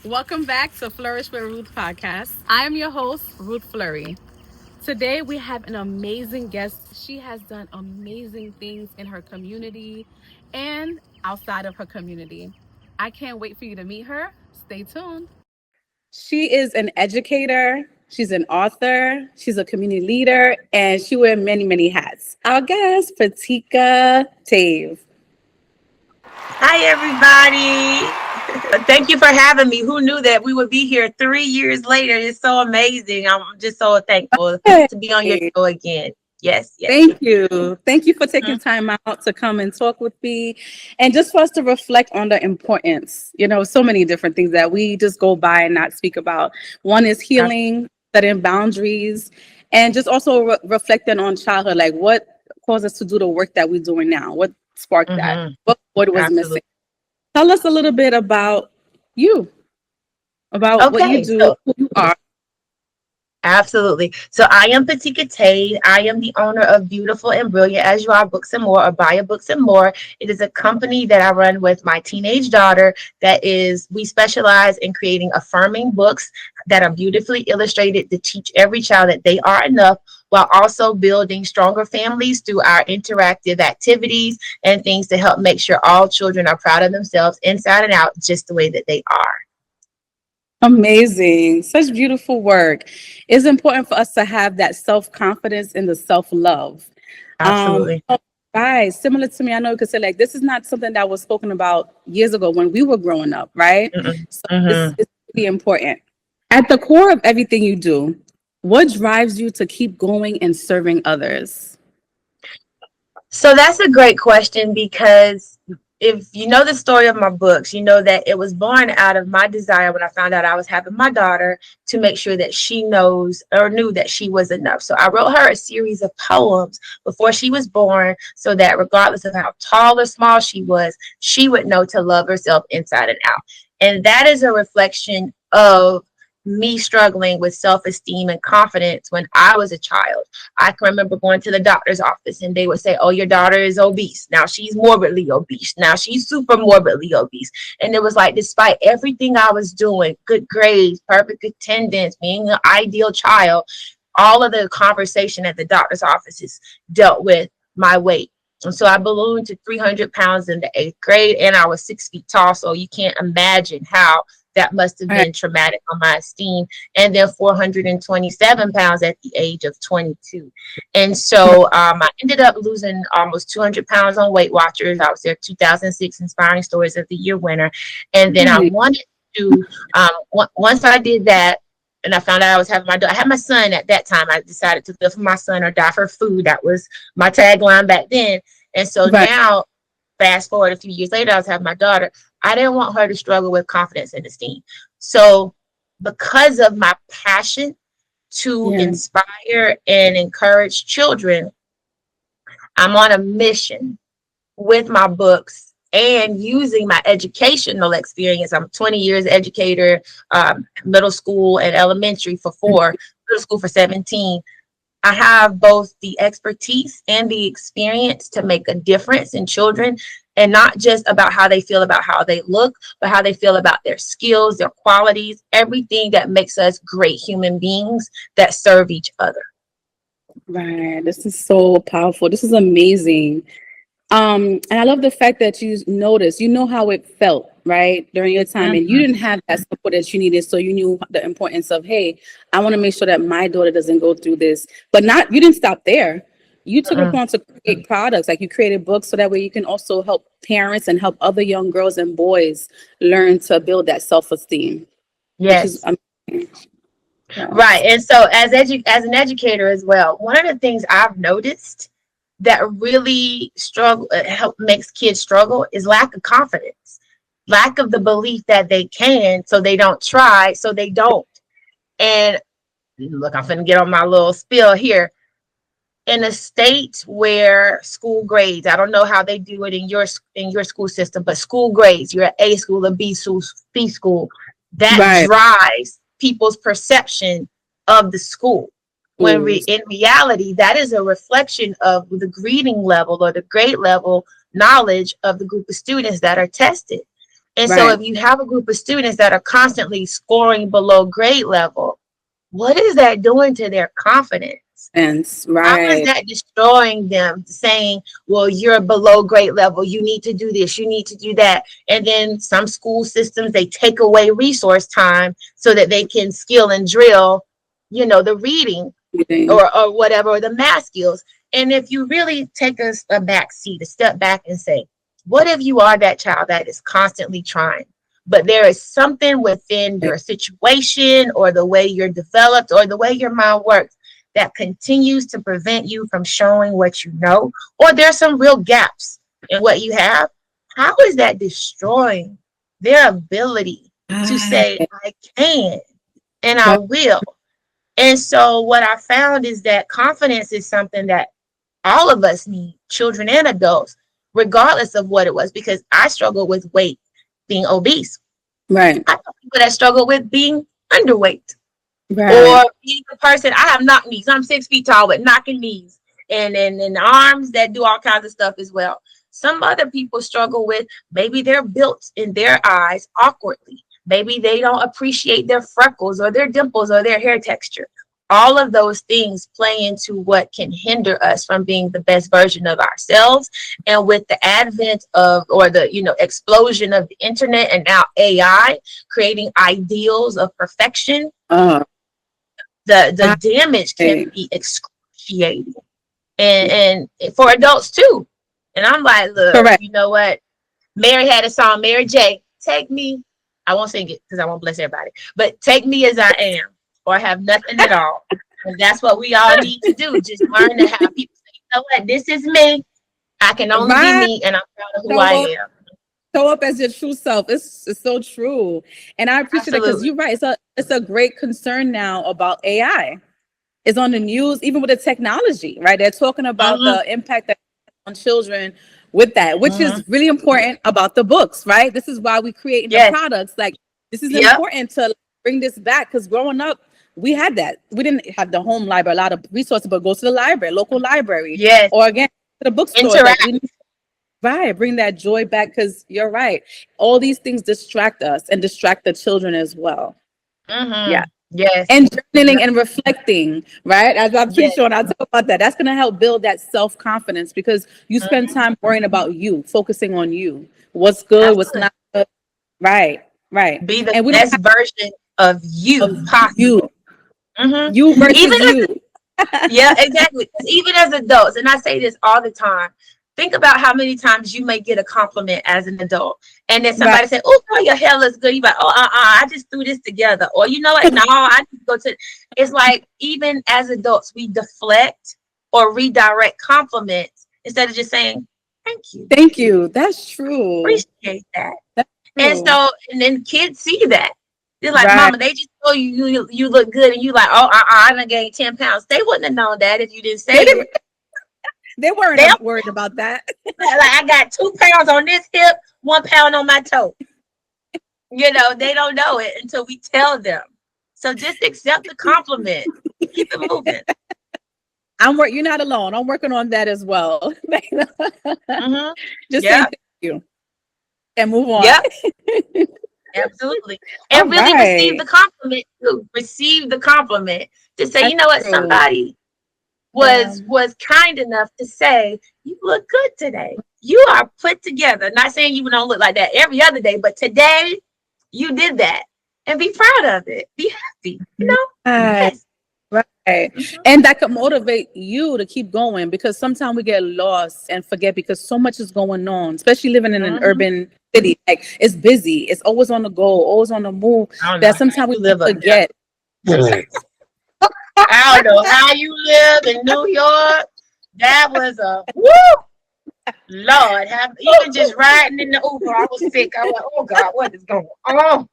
Welcome back to Flourish with Ruth podcast. I am your host, Ruth Fleury. Today we have an amazing guest. She has done amazing things in her community and outside of her community. I can't wait for you to meet her. Stay tuned. She is an educator, she's an author, she's a community leader, and she wears many, many hats. Our guest, PeTika Tave. Hi, everybody. Thank you for having me. Who knew that we would be here 3 years later? It's so amazing. I'm just so thankful Hey. to be on your show again. Yes, yes. Thank you. Thank you for taking time out to come and talk with me and just for us to reflect on the importance, so many different things that we just go by and not speak about. One is healing, setting boundaries, and just also reflecting on childhood, like what caused us to do the work that we're doing now? What sparked that? What was missing? Tell us a little bit about you, about what you do, who you are. Absolutely. So I am PeTika Tave. I am the owner of Beautiful and Brilliant As You Are Books and More, or Baya Books and More. It is a company that I run with my teenage daughter. We specialize in creating affirming books that are beautifully illustrated to teach every child that they are enough, while also building stronger families through our interactive activities and things to help make sure all children are proud of themselves inside and out, just the way that they are. Amazing. Such beautiful work. It's important for us to have that self-confidence and the self-love. Absolutely. Guys, similar to me, I know you could say like this is not something that was spoken about years ago when we were growing up, right? So it's really important. At the core of everything you do, what drives you to keep going and serving others? So that's a great question, because if you know the story of my books, you know that it was born out of my desire when I found out I was having my daughter to make sure that she knows or knew that she was enough. So I wrote her a series of poems before she was born, so that regardless of how tall or small she was, she would know to love herself inside and out. And that is a reflection of me struggling with self-esteem and confidence when I was a child. I can remember going to the doctor's office and they would say, oh, your daughter is obese. Now she's morbidly obese. Now she's super morbidly obese. And it was like, despite everything I was doing, good grades, perfect attendance, being an ideal child, all of the conversation at the doctor's offices dealt with my weight. And so I ballooned to 300 pounds in the 8th grade, and I was 6 feet tall. So you can't imagine how that must have been traumatic on my esteem. And then 427 pounds at the age of 22. And so I ended up losing almost 200 pounds on Weight Watchers. I was their 2006 Inspiring Stories of the Year winner. And then I wanted to, once I did that, and I found out I was having I had my son at that time. I decided to live for my son or die for food. That was my tagline back then. And so now, fast forward a few years later, I was having my daughter. I didn't want her to struggle with confidence and esteem. So because of my passion to inspire and encourage children, I'm on a mission with my books and using my educational experience. I'm 20 years educator, middle school and elementary for 4, middle school for 17. I have both the expertise and the experience to make a difference in children, and not just about how they feel about how they look, but how they feel about their skills, their qualities, everything that makes us great human beings that serve each other. Right. This is so powerful. This is amazing. And I love the fact that you noticed, how it felt, right, during your time, and you didn't have that support that you needed. So you knew the importance of, hey, I want to make sure that my daughter doesn't go through this. But you didn't stop there. You took upon to create products, like you created books, so that way you can also help parents and help other young girls and boys learn to build that self-esteem. Yes. Right. And so as an educator as well, one of the things I've noticed that really makes kids struggle is lack of confidence, lack of the belief that they can, so they don't try, so they don't. And look, I'm finna get on my little spiel here. In a state where school grades, I don't know how they do it in your school system, but school grades, you're at A school or B school, that drives people's perception of the school. When in reality, that is a reflection of the grading level or the grade level knowledge of the group of students that are tested. And so Right. if you have a group of students that are constantly scoring below grade level, what is that doing to their confidence? How is Right. that destroying them, saying, well, you're below grade level, you need to do this, you need to do that? And then some school systems, they take away resource time so that they can skill and drill, the reading or whatever, or the math skills. And if you really take a back seat, a step back and say, what if you are that child that is constantly trying, but there is something within your situation or the way you're developed or the way your mind works that continues to prevent you from showing what you know, or there's some real gaps in what you have? How is that destroying their ability to say, Right. I can and I will? And so what I found is that confidence is something that all of us need, children and adults, regardless of what it was, because I struggled with weight, being obese. Right. I know people that struggle with being underweight Right. or being a person. I have knock knees. I'm 6 feet tall with knocking knees and arms that do all kinds of stuff as well. Some other people struggle with maybe they're built in their eyes awkwardly. Maybe they don't appreciate their freckles or their dimples or their hair texture. All of those things play into what can hinder us from being the best version of ourselves. And with the advent of, or the, explosion of the internet and now AI creating ideals of perfection, Uh, the damage can right. be excruciating. And for adults too. And I'm like, look, Correct. you know what? Mary had a song, Mary J. Take me. I won't sing it because I won't bless everybody. But take me as I am, or have nothing at all. And that's what we all need to do. Just learn to have people say, you know what? This is me. I can only be Right. me, and I'm proud of who Show I up, am. show up as your true self. It's so true. And I appreciate it because Absolutely. you're right. It's a great concern now about AI. It's on the news, even with the technology, right? They're talking about Mm-hmm. the impact that on children with that, which Mm-hmm. is really important about the books, right? This is why we creating the Yes. products. Like this is Yep. important to bring this back because growing up, we had that. We didn't have the home library, a lot of resources, but go to the library, local library, Yes. or again to the bookstores. Like Interact. we right, bring that joy back because you're right. All these things distract us and distract the children as well. Mm-hmm. Yeah. Yes. And journaling and reflecting, right? As I'm pretty Yes. sure, and I'll talk about that. That's going to help build that self-confidence because you spend Mm-hmm. time worrying about you, focusing on you. What's good, what's Absolutely. not good. Right, right. Be the And we don't best version of have you of you, possible. Mm-hmm. you Even versus as you. Yeah, exactly. 'Cause even as adults, and I say this all the time, think about how many times you may get a compliment as an adult, and then Right. somebody say, "Oh, girl, your hair looks good." You like, "Oh, I just threw this together," or you know what? No, I need to go to. It's like even as adults, we deflect or redirect compliments instead of just saying, "Thank you, Thank you. That's true. appreciate that." That's And true. so, and then kids see that. They're like, Right. Mama, they just told you look good. And you like, oh, I done gained 10 pounds. They wouldn't have known that if you didn't They say didn't, it. they weren't They don't, worried about that. like, I got 2 pounds on this hip, 1 pound on my toe. They don't know it until we tell them. So just accept the compliment. Keep it moving. You're not alone. I'm working on that as well. Mm-hmm. Just say Yep. thank you and move on. Yep. Absolutely. All And really receive right. the compliment too. Receive the compliment to say, That's you know what, true. somebody Yeah. was kind enough to say, you look good today. You are put together. Not saying you don't look like that every other day, but today you did that. And be proud of it. Be happy. Right. Yes. Right. Mm-hmm. And that could motivate you to keep going because sometimes we get lost and forget because so much is going on, especially living in an Mm-hmm. urban city. Like it's busy, it's always on the go, always on the move. I don't know That how sometimes we you live up forget. there. I don't know how you live in New York. That was a woo. Lord, even just riding in the Uber, I was sick. I was like, oh God, what is going on?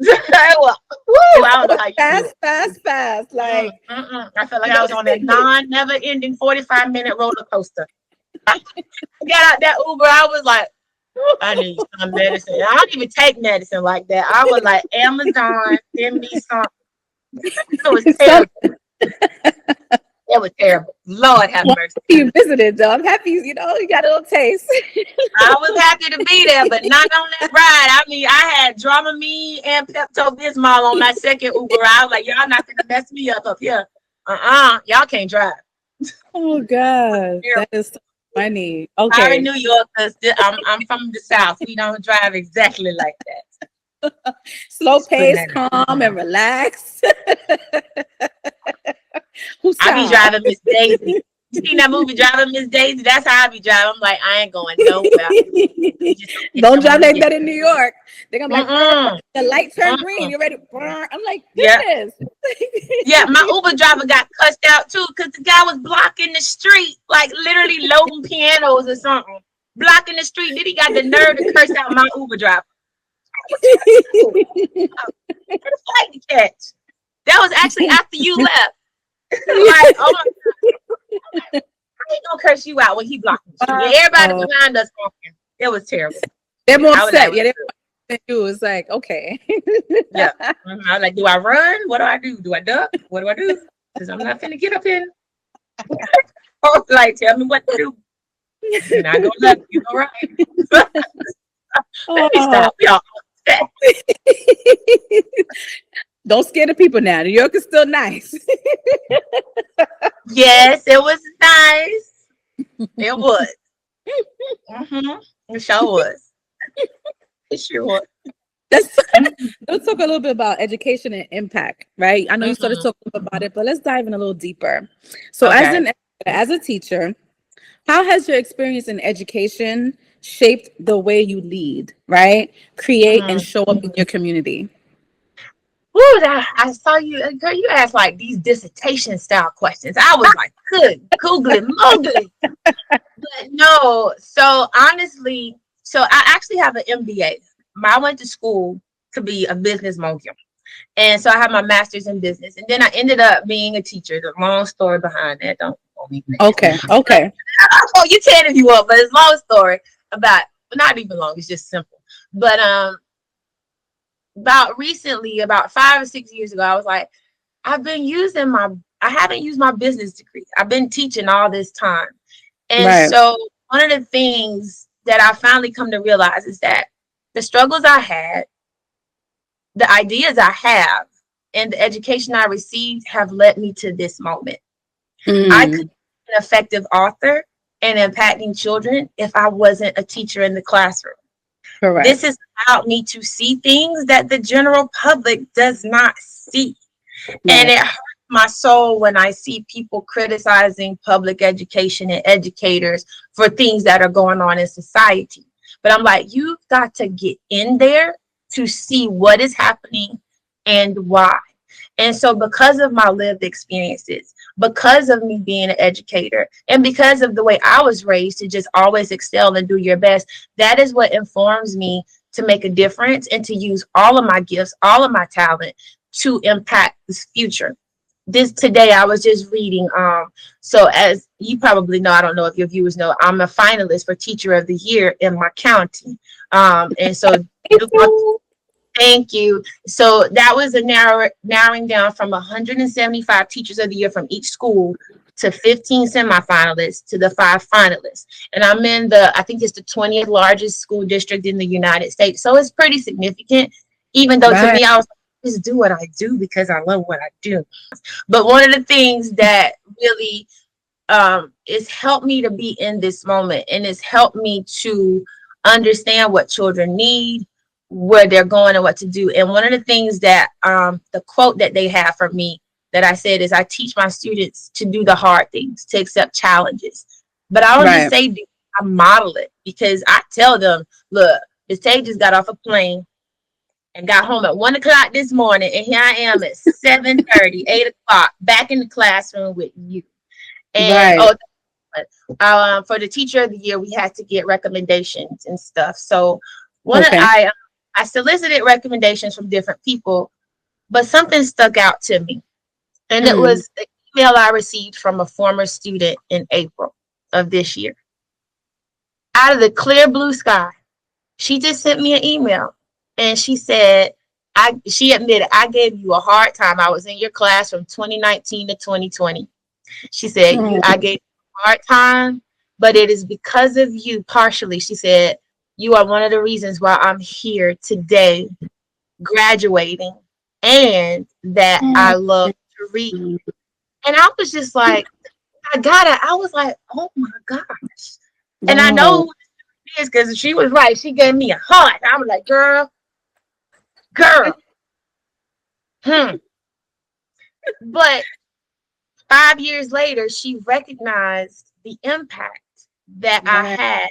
I don't know how you do Fast, it. fast, fast. Like, I felt like you I know, was on a never-ending 45-minute roller coaster. I got out that Uber, I was like, I need some medicine. I don't even take medicine like that. I was like, Amazon, send me some. It was some, terrible. It was terrible. Lord have Well, mercy. you visited, though. I'm happy, you know, you got a little taste. I was happy to be there, but not on that ride. I mean, I had Dramamine and Pepto Bismol on my second Uber. I was like, y'all not gonna mess me up here. Y'all can't drive. Oh God, that is so funny. Sorry, Okay. New Yorkers. I'm from the South. We don't drive exactly like that. Slow Just putting pace, that out. calm, and relax. Who's I be child? driving Miss Daisy. You seen that movie Driving Miss Daisy? That's how I be driving. I'm like, I ain't going nowhere. You just don't get Don't there when drive we like get that in New York. They're gonna be like, there. the light turned green. Mm-mm. You're ready. I'm like, Yeah. goodness. Yeah, my Uber driver got cussed out too because the guy was blocking the street, like literally loading pianos or something. Blocking the street. Then he got the nerve to curse out my Uber driver. What you do? What a fight to catch. That was actually after you left. Like, oh my God. I ain't gonna curse you out when he blocked the street. And everybody behind us walking. It was terrible. They're more I was upset. like, Yeah, they're more upset too. It's like, okay. yeah. I was like, do I run? What do I do? Do I duck? What do I do? Because I'm not finna get up in. I was like, tell me what to do. And I go left, you go right. Let me stop. We all upset. Don't scare the people now. New York is still nice. Yes, it was nice. It was. It sure was. It sure was. Let's talk a little bit about education and impact, right? I know you started talking about it, but let's dive in a little deeper. So as a teacher, how has your experience in education shaped the way you lead, right? Create and show up in your community? Ooh, I saw you, girl, you asked like these dissertation style questions. I was like, good, googly moogly. But no, so honestly, so I actually have an MBA. I went to school to be a business mogul. And so I have my master's in business. And then I ended up being a teacher. The long story behind that. Don't even. Okay. I'll tell you 10 if you want, but it's a long story about, not even long, it's just simple. But about recently, about 5 or 6 years ago, I was like, I haven't used my business degree. I've been teaching all this time. And so one of the things that I finally come to realize is that the struggles I had, the ideas I have, and the education I received have led me to this moment. I could be an effective author and impacting children if I wasn't a teacher in the classroom. Correct. This has allowed me to see things that the general public does not see. And it hurts my soul when I see people criticizing public education and educators for things that are going on in society. But I'm like, you've got to get in there to see what is happening and why. And so because of my lived experiences, because of me being an educator, and because of the way I was raised to just always excel and do your best, that is what informs me to make a difference and to use all of my gifts, all of my talent to impact this future. Today I was just reading, so as you probably know, I don't know if your viewers know, I'm a finalist for Teacher of the Year in my county. And so thank you. So that was a narrowing down from 175 Teachers of the Year from each school to 15 semifinalists to the 5 finalists. And I'm in I think it's the 20th largest school district in the United States. So it's pretty significant, even though to me, I was just do what I do because I love what I do. But one of the things that really it's helped me to be in this moment, and it's helped me to understand what children need, where they're going, and what to do. And one of the things that the quote that they have for me that I said is, I teach my students to do the hard things, to accept challenges. But I don't just say do, I model it, because I tell them, look, Miss Tay just got off a plane and got home at 1 o'clock this morning, and here I am at 7:30, 8 o'clock, back in the classroom with you. And for the Teacher of the Year, we had to get recommendations and stuff. So I solicited recommendations from different people, but something stuck out to me. And it was an email I received from a former student in April of this year. Out of the clear blue sky, she just sent me an email. And she said, she admitted, I gave you a hard time. I was in your class from 2019 to 2020. She said, Oh, I gave you a hard time, but it is because of you, partially. She said, you are one of the reasons why I'm here today, graduating, and that oh, I love to read. And I was just like, I got it. I was like, oh my gosh. And I know wow. who it is because she was right. She gave me a heart. I was like, girl. Hmm. But 5 years later, she recognized the impact that I Right, had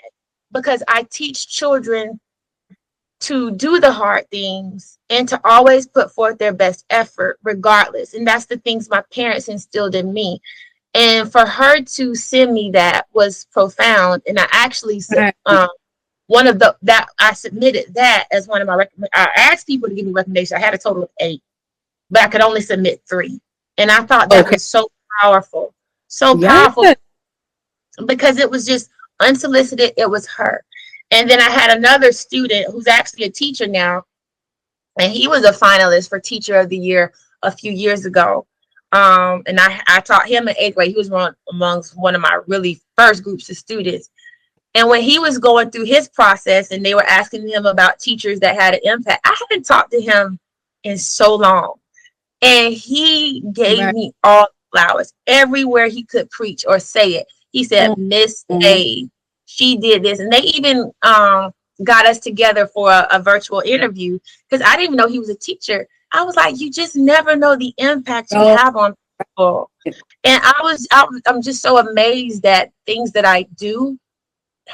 because I teach children to do the hard things and to always put forth their best effort, regardless. And that's the things my parents instilled in me. And for her to send me that was profound. And I actually said, right. one of the that I submitted that as one of my I asked people to give me recommendations. I had a total of 8, but I could only submit 3. And I thought that Okay. was powerful, so Yeah. powerful because it was just unsolicited. It was her. And then I had another student who's actually a teacher now, and he was a finalist for Teacher of the Year a few years ago. And I taught him in 8th grade. He was amongst one of my really first groups of students. And when he was going through his process and they were asking him about teachers that had an impact, I haven't talked to him in so long. And he gave Right. me all the flowers everywhere he could preach or say it. He said, Oh, Miss oh, A, she did this. And they even got us together for a virtual interview because I didn't even know he was a teacher. I was like, you just never know the impact you oh, have on people. And I'm just so amazed that things that I do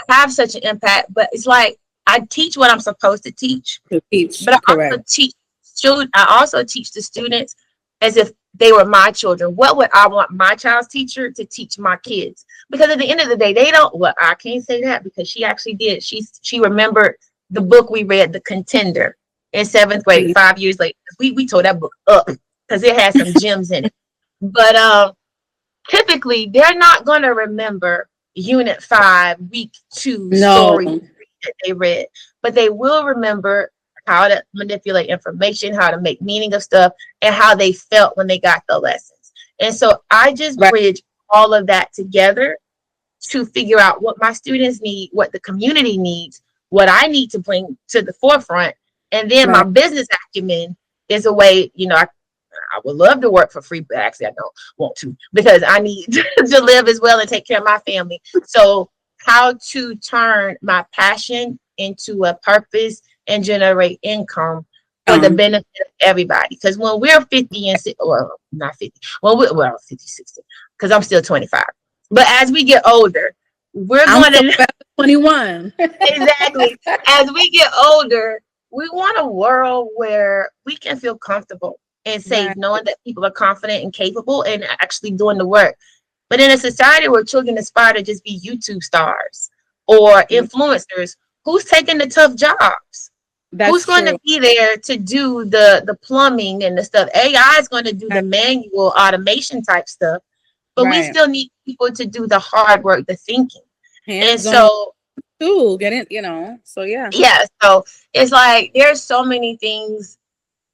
have such an impact. But it's like I teach what I'm supposed to teach, to teach. but Correct. I also teach the students as if they were my children. What would I want my child's teacher to teach my kids? Because at the end of the day, they don't. Well, I can't say that because she actually did. She remembered the book we read, The Contender, in 7th grade. 5 years later, we tore that book up because it had some gems in it. But typically, they're not going to remember Unit 5, Week 2 No. story that they read, but they will remember how to manipulate information, how to make meaning of stuff, and how they felt when they got the lessons. And so I just Right. bridge all of that together to figure out what my students need, what the community needs, what I need to bring to the forefront. And then my Right. business acumen is a way, I would love to work for free, but actually I don't want to because I need to live as well and take care of my family. So how to turn my passion into a purpose and generate income for the benefit of everybody. Because when we're 50 and well, not 50, well, 50, 60, because I'm still 25. But as we get older, we're I'm going so to proud of 21. exactly. As we get older, we want a world where we can feel comfortable and safe, Right. knowing that people are confident and capable and actually doing the work. But in a society where children aspire to just be YouTube stars or influencers, who's taking the tough jobs? Who's That's going to true. be there to do the plumbing and the stuff? AI is going to do the Right. manual automation type stuff, but we Right. still need people to do the hard work, the thinking. And Hands on so too. Get it, So yeah. yeah, so it's like there's so many things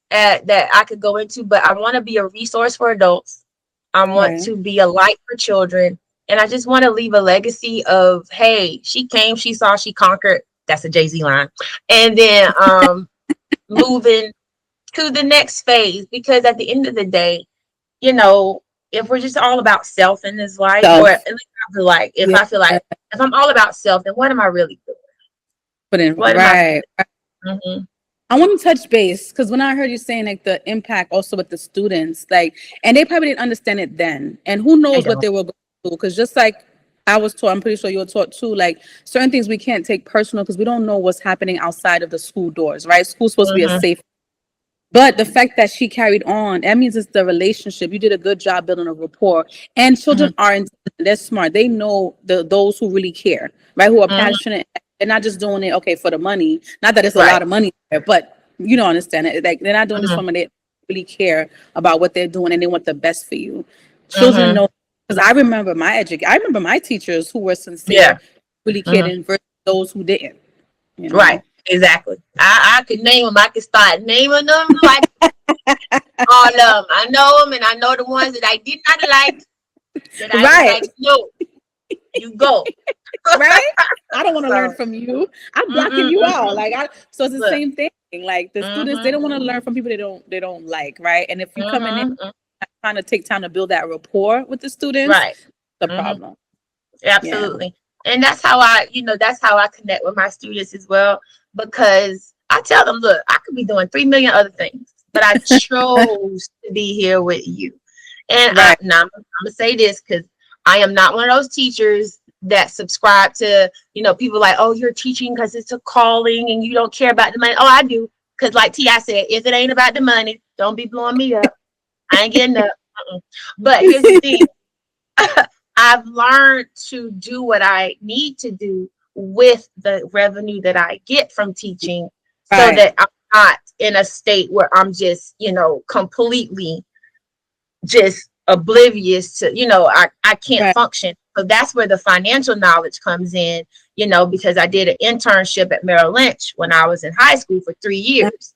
that I could go into, but I want to be a resource for adults. I want Right. to be a light for children, and I just want to leave a legacy of, hey, she came, she saw, she conquered. That's a Jay-Z line. And then moving to the next phase, because at the end of the day, you know, if we're just all about self in this life, or Self. at least I feel like Yeah. if I'm all about self, then what am I really doing? Put in What am I right. doing? I want to touch base because when I heard you saying like the impact also with the students, like, and they probably didn't understand it then, and who I knows what don't. they were going through. Because just like I was taught, I'm pretty sure you were taught too. Like certain things we can't take personal because we don't know what's happening outside of the school doors, right? School's supposed to be a Mm-hmm. safe. But the fact that she carried on, that means it's the relationship. You did a good job building a rapport. And children are they're smart. They know those who really care, right? Who are Mm-hmm. passionate. They're not just doing it, okay, for the money. Not that it's a Right. lot of money there, but you don't understand it. Like they're not doing this Mm-hmm. for money. They really care about what they're doing and they want the best for you. Children Mm-hmm. know because I remember my teachers who were sincere, Yeah. really cared, Mm-hmm. and versus those who didn't, Right. Exactly. I could name them. I could start naming them like all of them. I know them, and I know the ones that I did not like, That I was Right. like, no, you go. Right. I don't want to learn So, from you. I'm blocking you out. mm-mm. So it's the Look, same thing. Like the students, they mm-hmm, don't want to learn from people they don't like, right? And if you coming in mm-hmm, trying to take time to build that rapport with the students, right. the Mm-hmm. problem. Yeah. Absolutely. And that's how that's how I connect with my students as well. Because I tell them, look, I could be doing 3 million other things, but I chose to be here with you. And Right. I'm gonna say this because I am not one of those teachers that subscribe to, people like, oh, you're teaching because it's a calling and you don't care about the money. Oh, I do. Because like T.I. said, if it ain't about the money, don't be blowing me up. I ain't getting up. But here's the thing. I've learned to do what I need to do with the revenue that I get from teaching so Right. that I'm not in a state where I'm just, completely just oblivious to, I can't Right. function. So that's where the financial knowledge comes in, because I did an internship at Merrill Lynch when I was in high school for 3 years.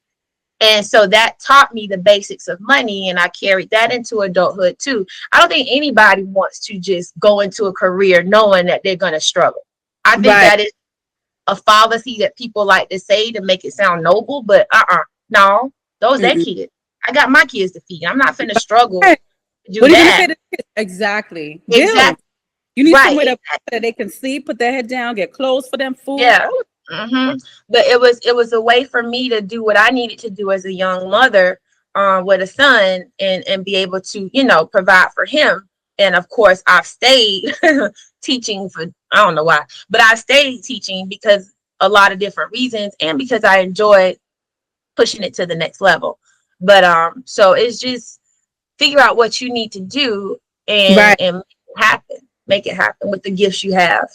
And so that taught me the basics of money, and I carried that into adulthood too. I don't think anybody wants to just go into a career knowing that they're going to struggle. I think Right. that is a fallacy that people like to say to make it sound noble, but no, those their Mm-mm. kids. I got my kids to feed. I'm not finna struggle Right. to do What are you gonna say that. to kids? Exactly. Bills. Exactly. You need Right. somewhere Exactly. that they can sleep, put their head down, get clothes for them, food. Yeah. But it was a way for me to do what I needed to do as a young mother, with a son, and be able to provide for him. And of course, I've stayed teaching for, I don't know why, but I stayed teaching because a lot of different reasons, and because I enjoy pushing it to the next level. But so it's just figure out what you need to do, and Right. make it happen with the gifts you have.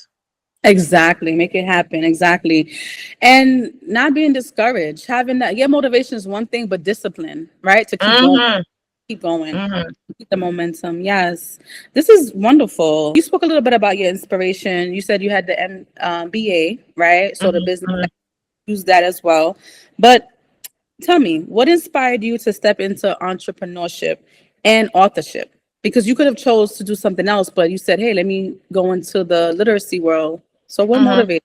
Exactly. Make it happen. Exactly. And not being discouraged. Having that, yeah, motivation is one thing, but discipline, right? To keep going, Mm-hmm. keep going, Mm-hmm. keep the momentum. Yes. This is wonderful. You spoke a little bit about your inspiration. You said you had the BA, right? So the business, Mm-hmm. use that as well. But tell me, what inspired you to step into entrepreneurship and authorship? Because you could have chose to do something else, but you said, "Hey, let me go into the literacy world." So, what Mm-hmm. motivated?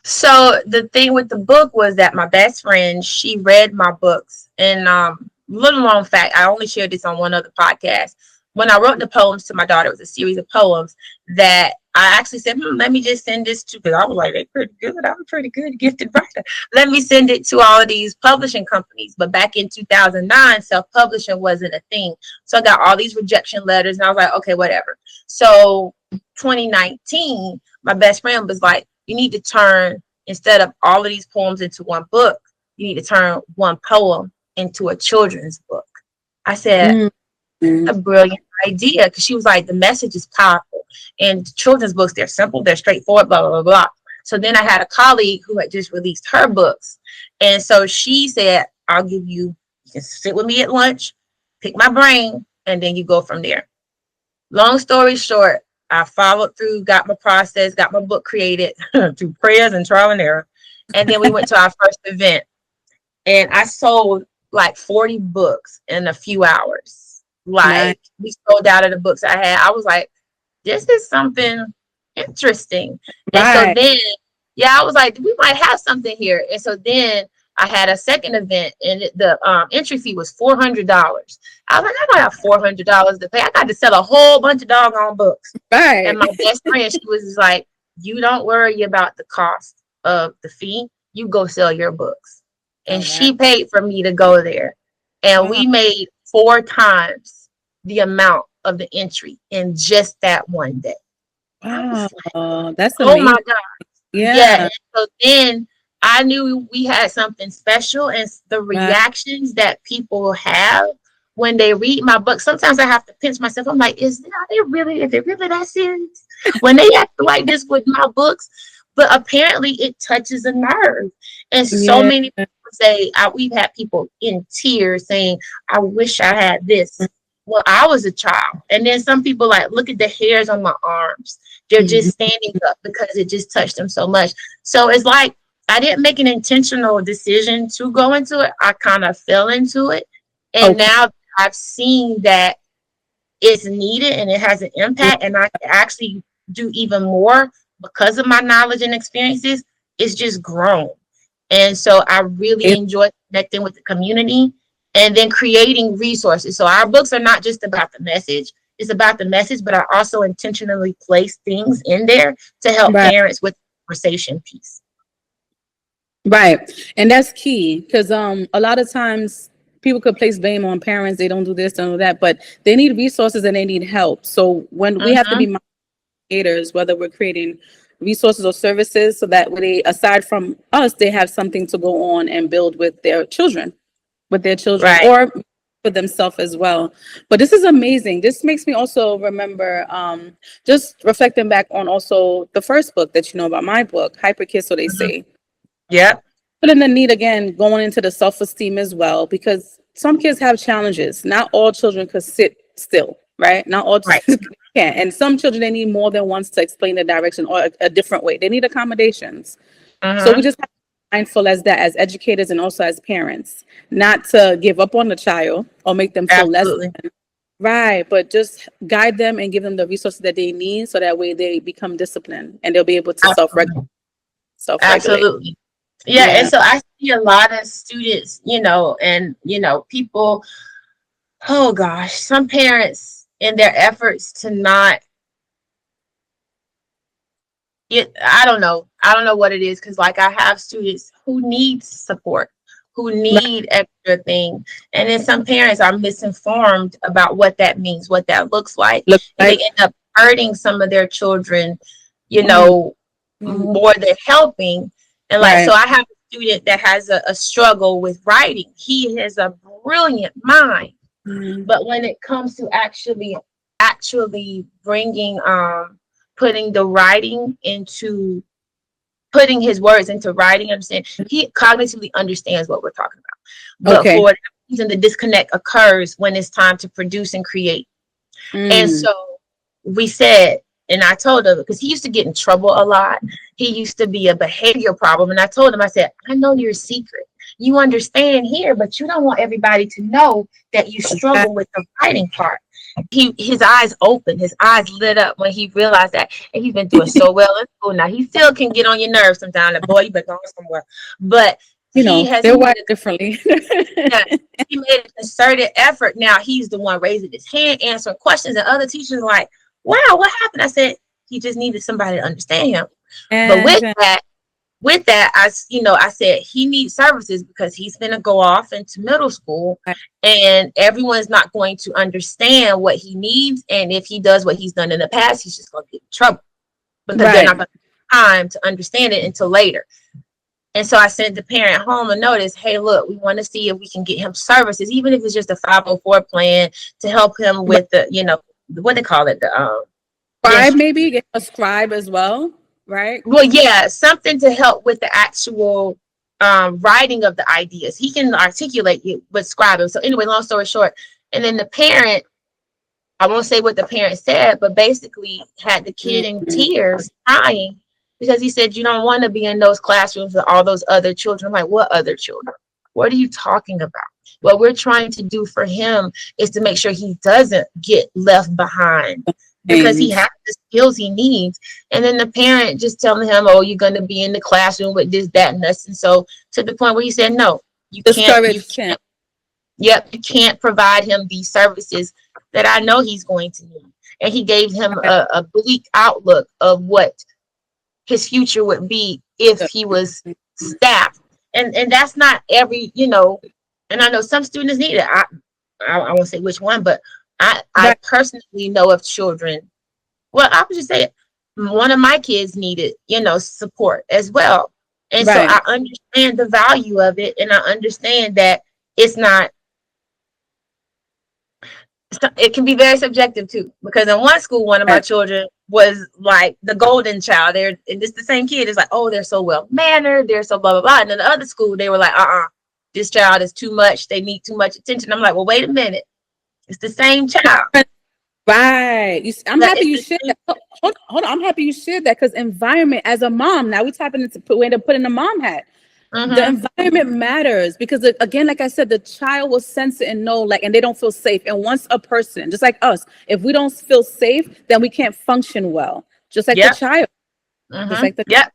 So the thing with the book was that my best friend, she read my books. And little known fact, I only shared this on one other podcast. When I wrote the poems to my daughter, it was a series of poems that I actually said, let me just send this to, because I was like, they're pretty good. I'm a pretty good gifted writer. Let me send it to all of these publishing companies. But back in 2009, self-publishing wasn't a thing. So I got all these rejection letters, and I was like, okay, whatever. So 2019, my best friend was like, you need to turn, instead of all of these poems into one book, you need to turn one poem into a children's book. I said, Mm-hmm. a brilliant idea, because she was like, the message is powerful. And children's books, they're simple, they're straightforward, blah, blah, blah, blah. So then I had a colleague who had just released her books. And so she said, you can sit with me at lunch, pick my brain, and then you go from there. Long story short, I followed through, got my process, got my book created through prayers and trial and error. And then we went to our first event, and I sold like 40 books in a few hours. Nice. Like, we sold out of the books I had. I was like, this is something interesting. And so Right. then, yeah, I was like, we might have something here. And so then I had a second event, and the entry fee was $400. I was like, I don't have $400 to pay. I got to sell a whole bunch of doggone books. And Right. my best friend, she was just like, you don't worry about the cost of the fee. You go sell your books. And All right. she paid for me to go there. And Wow. we made 4 times the amount of the entry in just that one day. I was like, Wow. That's oh my amazing. God. Yeah. Yeah. And so then I knew we had something special, and the Right. reactions that people have when they read my book, sometimes I have to pinch myself. I'm like, is it really that serious? When they act like this with my books, but apparently it touches a nerve. And so Yeah. many people say, we've had people in tears saying, I wish I had this. Well, I was a child. And then some people like, look at the hairs on my arms. They're Mhm. just standing up because it just touched them so much. So it's like, I didn't make an intentional decision to go into it. I kind of fell into it. And Okay. now I've seen that it's needed and it has an impact, and I can actually do even more because of my knowledge and experiences, it's just grown. And so I really enjoy connecting with the community and then creating resources. So our books are not just about the message, it's about the message, but I also intentionally place things in there to help Right. parents with the conversation piece. Right. And that's key because a lot of times people could place blame on parents. They don't do this, don't do that, but they need resources and they need help. So when we have to be creators, whether we're creating resources or services, so that when they, aside from us, they have something to go on and build with their children Right. or for themselves as well. But this is amazing. This makes me also remember just reflecting back on also the first book that you know about, my book, Hyper Kids, so they say. Yep. But in the need again, going into the self-esteem as well, because some kids have challenges. Not all children could sit still, right? Not all Right. children can. And some children, they need more than once to explain the direction or a different way. They need accommodations. So we just have to be mindful as that, as educators and also as parents, not to give up on the child or make them feel less Absolutely. than. Right, but just guide them and give them the resources that they need so that way they become disciplined and they'll be able to Absolutely. self-regulate. Absolutely. Yeah, and Yeah. so I see a lot of students, and people, oh gosh, some parents in their efforts to not I don't know. I don't know what it is, because like I have students who need support, who Right. need extra thing. And then some parents are misinformed about what that means, what that looks like. Look And they like. end up hurting some of their children, Mm, mm, more than helping. And like, so right. I have a student that has a struggle with writing. He has a brilliant mind, Mm, but when it comes to actually bringing putting the writing into putting his words into writing, understand, he cognitively understands what we're talking about, but for okay. whatever reason the disconnect occurs when it's time to produce and create. And Mm, so we said, and I told him, because he used to get in trouble a lot. He used to be a behavior problem. And I told him, I said, I know your secret. You understand here, but you don't want everybody to know that you that- struggle with the writing part. His eyes opened, his eyes lit up when he realized that. And he's been doing so well in school. Now he still can get on your nerves sometimes. Like, boy, you been going somewhere. But he has they're made wired a differently. yeah, he made a concerted effort. Now he's the one raising his hand, answering questions, and other teachers are like, wow, what happened? I said, he just needed somebody to understand him. But And with that, I said he needs services because he's going to go off into middle school, and everyone's not going to understand what he needs. And if he does what he's done in the past, he's just going to get in trouble because they're not right. going to have time to understand it until later. And so I sent the parent home a notice, hey, look, we want to see if we can get him services, even if it's just a 504 plan to help him Right. with the, what they call it, Scribe, the maybe get a scribe as well, right? well, yeah, something to help with the actual writing of the ideas. He can articulate it with scribing. So anyway, long story short, and then the parent, I won't say what the parent said, but basically had the kid in Mm, tears, crying, because he said, you don't want to be in those classrooms with all those other children. I'm like, what other children? What are you talking about? What we're trying to do for him is to make sure he doesn't get left behind because he things. has the skills he needs. And then the parent just telling him, oh, you're going to be in the classroom with this, that, and this. And so to the point where he said, no, you Discouraged him. can't. Yep, you can't provide him these services that I know he's going to need. And he gave him a bleak outlook of what his future would be if he was staffed. And that's not every, and I know some students need it. I won't say which one, but I Right. personally know of children. Well, I would just say one of my kids needed, support as well. And so Right. I understand the value of it, and I understand that it's not, it can be very subjective too, because in one school one of my Right. children was like the golden child there, and it's the same kid is like, oh, they're so well mannered, they're so blah blah blah. And in the other school they were like, this child is too much, they need too much attention. I'm like, well, wait a minute, it's the same child. Right. I'm But happy it's you the shared same. that. Hold on. I'm happy you shared that because environment as a mom, now we're tapping into we end up putting the mom hat. The environment matters because again, like I said, the child will sense it and know, like, and they don't feel safe. And once a person, just like us, if we don't feel safe, then we can't function well. Just like the Yep. child. Just like the Yep.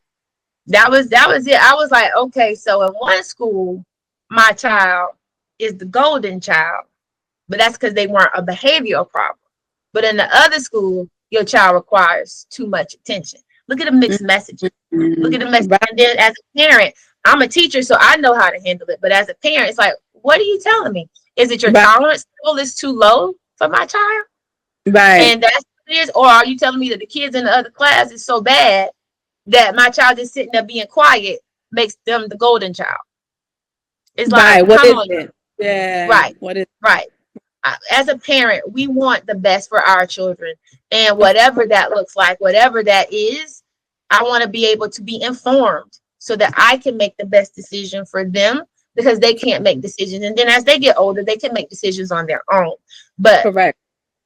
That was it. I was like, okay, so in one school, my child is the golden child, but that's because they weren't a behavioral problem. But in the other school, your child requires too much attention. Look at the mixed messages. Look at the message. right, And then as a parent, I'm a teacher, so I know how to handle it. But as a parent, it's like, what are you telling me? Is it your right, tolerance level is too low for my child? right, And that's what it is? Or are you telling me that the kids in the other class is so bad that my child is sitting there being quiet makes them the golden child? It's right. like, What come is on. it? Yeah. Right, What is right. As a parent, we want the best for our children. And of whatever that looks like, whatever that is, I want to be able to be informed so that I can make the best decision for them because they can't make decisions. And then as they get older, they can make decisions on their own. But correct.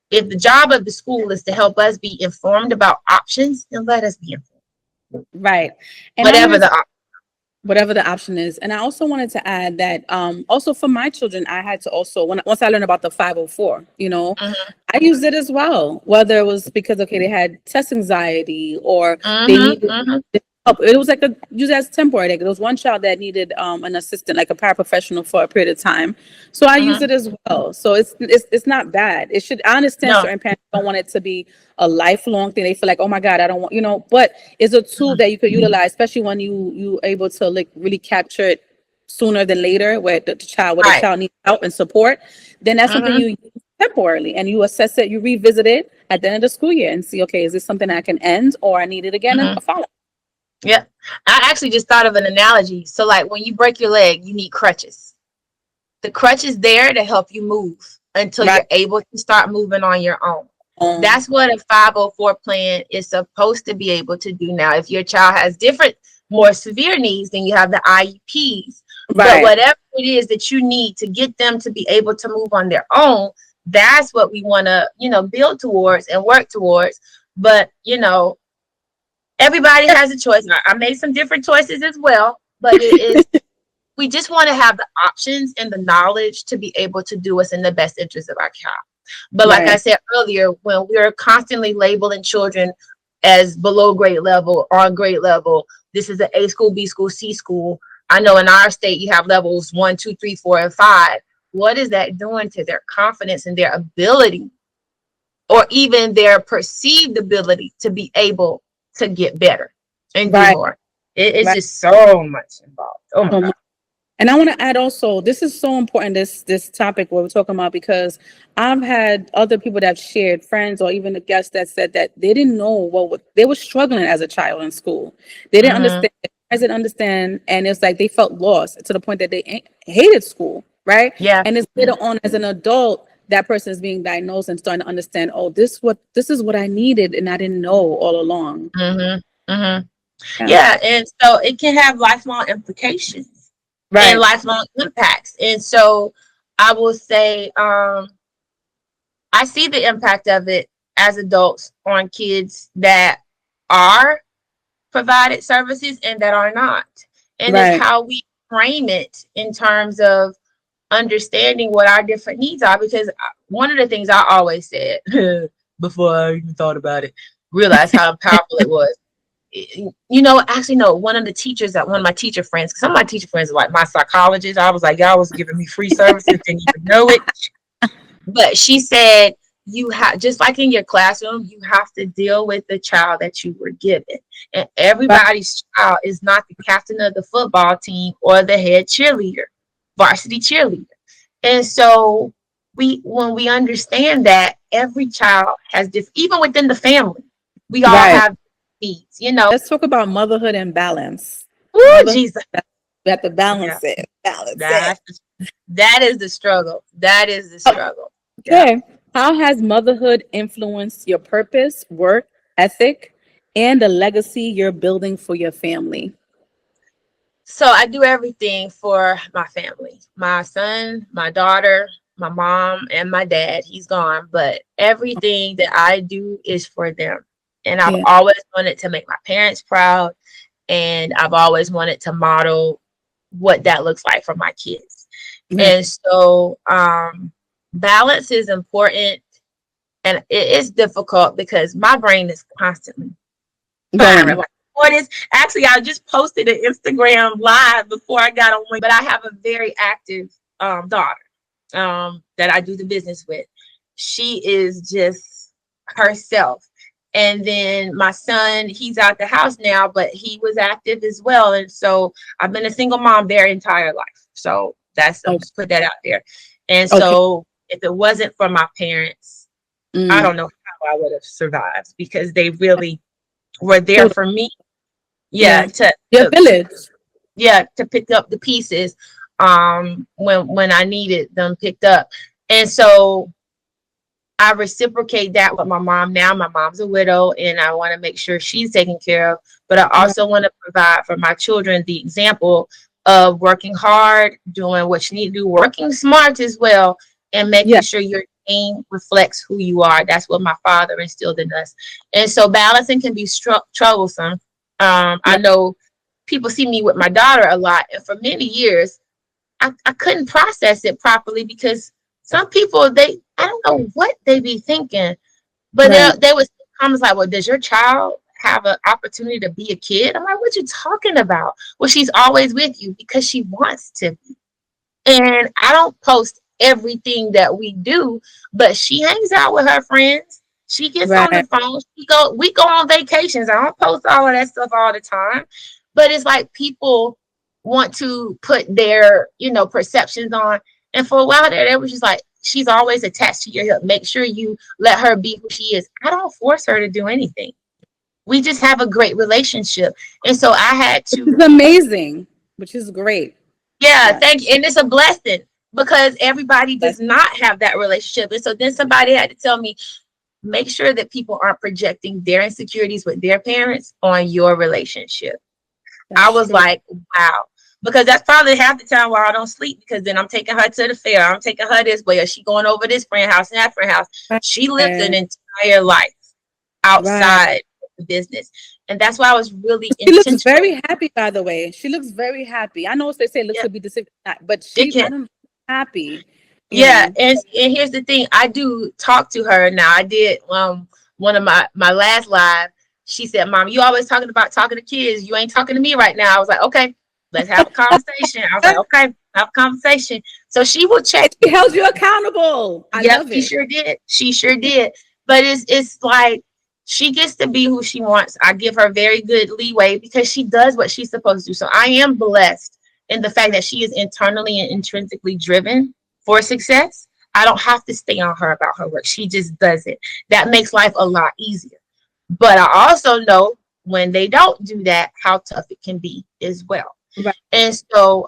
if the job of the school is to help us be informed about options, then let us be informed. Right. And I Whatever wanted the to, whatever the option is. And I also wanted to add that also for my children, I had to also once I learned about the 504, I used it as well, whether it was because they had test anxiety or they needed help. It was like used as temporary. Like, there was one child that needed an assistant, like a paraprofessional for a period of time. So I use it as well. So it's not bad. It should I understand No. certain parents don't want it to be a lifelong thing. They feel like, oh my God, I don't want, but it's a tool that you could utilize, especially when you able to like really capture it sooner than later, where the Right. child needs help and support. Then that's something you use temporarily, and you assess it, you revisit it at the end of the school year and see, okay, is this something I can end or I need it again a follow? Yeah. I actually just thought of an analogy. So like when you break your leg, you need crutches. The crutch is there to help you move until Right. you're able to start moving on your own. Um, That's what a 504 plan is supposed to be able to do now. If your child has different, more severe needs, then you have the IEPs. But right. whatever it is that you need to get them to be able to move on their own, that's what we want to, build towards and work towards. But, everybody has a choice. I made some different choices as well, but it is we just want to have the options and the knowledge to be able to do what's in the best interest of our child. But like I Right. said earlier, when we're constantly labeling children as below grade level, on grade level, this is an A school, B school, C school. I know in our state you have levels 1, 2, 3, 4, and 5. What is that doing to their confidence and their ability, or even their perceived ability to be able to get better and do Right. more? It's Right. just so much involved. Oh my So God. And I want to add also, this is so important, this topic what we're talking about, because I've had other people that have shared, friends or even the guests that said that they didn't know they were struggling as a child in school. They didn't understand, their parents didn't understand, and it's like they felt lost to the point that they hated school, right? Yeah. And it's later on as an adult that person is being diagnosed and starting to understand, oh, this is what I needed and I didn't know all along. Yeah, and so it can have lifelong implications and Right. lifelong impacts. And so I will say, I see the impact of it as adults on kids that are provided services and that are not. And it's Right. how we frame it in terms of understanding what our different needs are. Because one of the things I always said before I even thought about it, realized how powerful it was. Actually, no, one of my teacher friends, because some of my teacher friends are like my psychologists. I was like, y'all was giving me free services, didn't even know it. But she said, you have, just like in your classroom, you have to deal with the child that you were given. And everybody's child is not the captain of the football team or the head cheerleader, varsity cheerleader. And so when we understand that every child has even within the family, we all Right. have needs, Let's talk about motherhood and balance. Oh, Motherhood, Jesus. we have to Yeah. balance it. Balance it. That is the struggle. That is the struggle. Yeah. Okay. How has motherhood influenced your purpose, work, ethic, and the legacy you're building for your family? So I do everything for my family, my son, my daughter, my mom, and my dad. He's gone, but everything that I do is for them. And I've Yeah. always wanted to make my parents proud. And I've always wanted to model what that looks like for my kids. Right. And so balance is important, and it is difficult because my brain is constantly firing. Going. Like, what is actually, I just posted an Instagram live before I got on, but I have a very active daughter that I do the business with. She is just herself. And then my son, he's out the house now, but he was active as well. And so I've been a single mom their entire life. So I'm Okay. just put that out there. And Okay. so if it wasn't for my parents, I Mm. don't know how I would have survived, because they really were there Totally. for me. Yeah, Yeah. Your village. to pick up the pieces when I needed them picked up. And so I reciprocate that with my mom now. My mom's a widow, and I want to make sure she's taken care of. But I Right. also want to provide for my children the example of working hard, doing what you need to do, working smart as well, and making Yeah. sure your name reflects who you are. That's what my father instilled in us. And so balancing can be troublesome. I Yeah. know people see me with my daughter a lot, and for many years, I couldn't process it properly, because some people, I don't know what they be thinking, but Right. they was comments like, well, does your child have an opportunity to be a kid? I'm like, what you talking about? Well, she's always with you because she wants to. And I don't post everything that we do, but she hangs out with her friends. She gets on the Right. phone. We go on vacations. I don't post all of that stuff all the time. But it's like people want to put their, perceptions on. And for a while there, they were just like, she's always attached to your hip. Make sure you let her be who she is. I don't force her to do anything. We just have a great relationship. And so I had Which to, is amazing. Which is great. yeah, Yes. thank you. And it's a blessing, because everybody Yes. does not have that relationship. And so then somebody had to tell me, make sure that people aren't projecting their insecurities with their parents on your relationship. I That's was true. like, wow. Because that's probably half the time why I don't sleep, because then I'm taking her to the fair. I'm taking her this way, or she going over this friend house and that friend house. She lived an Right. entire life Right. outside the business. And that's why I was really She looks intentional. very happy, by the way. She looks very happy. I know they say looks Yeah, could be deceiving, but it I can. don't happy. Yeah, Yeah. and here's the thing. I do talk to her now. I did one of my last live. She said, "Mom, you always talking about talking to kids. You ain't talking to me right now." I was like, "Okay, let's have a conversation." I was like, "Okay, have a conversation." So she will check. And she held you accountable. I Yep, love she it. sure did. She sure did. But it's like she gets to be who she wants. I give her very good leeway because she does what she's supposed to do. So I am blessed in the fact that she is internally and intrinsically driven for success. I don't have to stay on her about her work. She just does it. That makes life a lot easier. But I also know when they don't do that, how tough it can be as well. Right. And so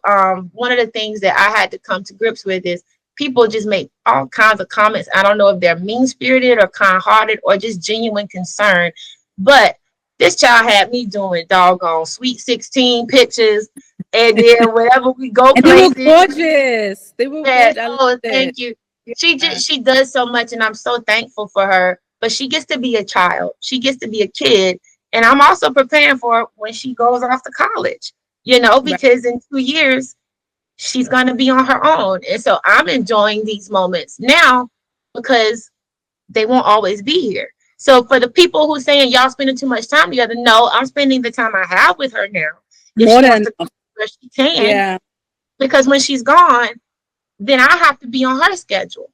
one of the things that I had to come to grips with is people just make all kinds of comments. I don't know if they're mean spirited or kind hearted or just genuine concern. But this child had me doing doggone sweet 16 pictures. And then whenever we go And they were places, gorgeous. They were said, gorgeous. I loved "Oh, it. thank you." Yeah. She does so much, and I'm so thankful for her. But she gets to be a child. She gets to be a kid, and I'm also preparing for her when she goes off to college. Right. Because in 2 years she's going to be on her own, and so I'm enjoying these moments now because they won't always be here. So for the people who saying y'all spending too much time together, no, I'm spending the time I have with her now. If More she wants than to come where she can, yeah. because when she's gone, then I have to be on her schedule.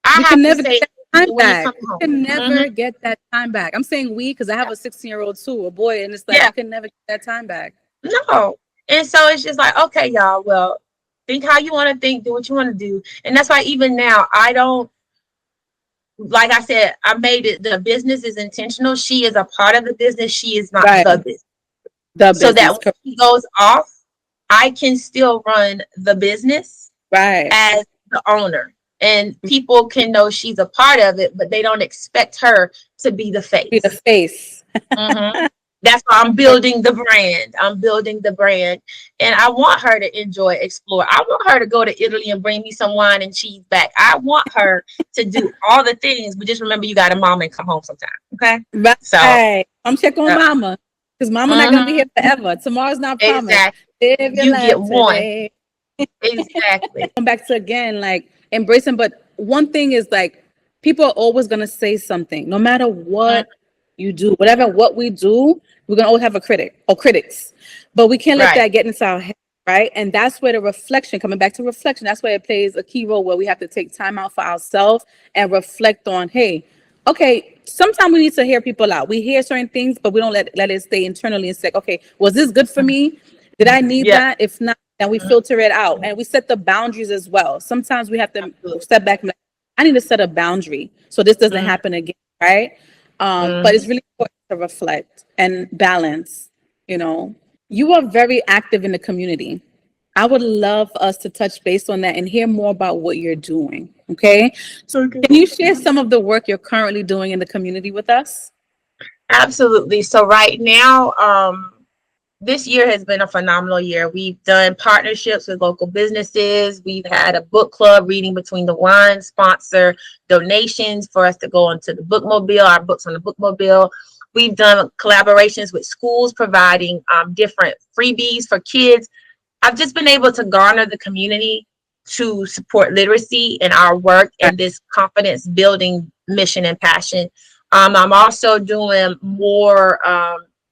I You can have to never get say, that time when you back. coming You home? can Mm-hmm. never get that time back. I'm saying we because I have Yeah. a 16-year-old too, a boy, and it's like Yeah. you can never get that time back. No. And so it's just like, okay, y'all, well, think how you want to think, do what you want to do. And that's why even now, I don't, like I said, I made it, the business is intentional. She is a part of the business. She is not Right. the business. The So that business. when she goes off, I can still run the business Right. as the owner. And people can know she's a part of it, but they don't expect her to be the Be the face. face. Mm-hmm. That's why I'm building the brand. I'm building the brand. And I want her to enjoy, explore. I want her to go to Italy and bring me some wine and cheese back. I want her to do all the things, but just remember you got a mom and come home sometime. Okay. So Right. I'm check on uh, mama. Because mama not gonna be Mm-hmm. here forever. Tomorrow's not promised. Exactly. Live your You get life one. today. Exactly. Come back to again, like embracing. But one thing is like people are always gonna say something, no matter Mhm. what you do, whatever what we do, we're gonna always have a critic or critics. But we can't let Right. that get into our head, right? And that's where the reflection, coming back to reflection, that's where it plays a key role where we have to take time out for ourselves and reflect on, hey, okay, sometimes we need to hear people out. We hear certain things, but we don't let it stay internally and say, okay, was this good for me? Did I need Yeah. that? If not, then we Mhm. filter it out and we set the boundaries as well. Sometimes we have to Absolutely. step back and be like, I need to set a boundary so this doesn't Mhm. happen again, right? But it's Mhm. really important to reflect and balance, you know. You are very active in the community. I would love us to touch base on that and hear more about what you're doing. Okay. So Okay. can you share some of the work you're currently doing in the community with us? Absolutely. So right now, this year has been a phenomenal year. We've done partnerships with local businesses. We've had a book club reading between the lines, sponsor donations for us to go onto the bookmobile, our books on the bookmobile. We've done collaborations with schools providing different freebies for kids. I've just been able to garner the community to support literacy in our work Right. and this confidence building mission and passion. I'm also doing more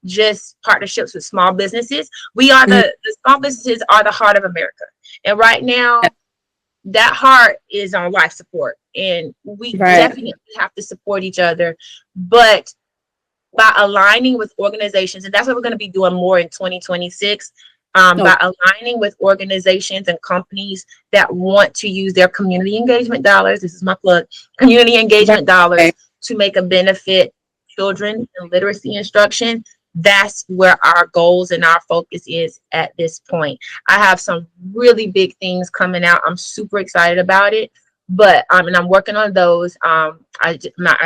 just partnerships with small businesses. We are Mm, the small businesses are the heart of America. And right now, that heart is on life support. And we right. definitely have to support each other. But by aligning with organizations, and that's what we're going to be doing more in 2026, No. by aligning with organizations and companies that want to use their community engagement dollars, this is my plug, community engagement dollars Right. to make a benefit children in literacy instruction. That's where our goals and our focus is at this point. I have some really big things coming out. I'm super excited about it. But and I'm working on those. I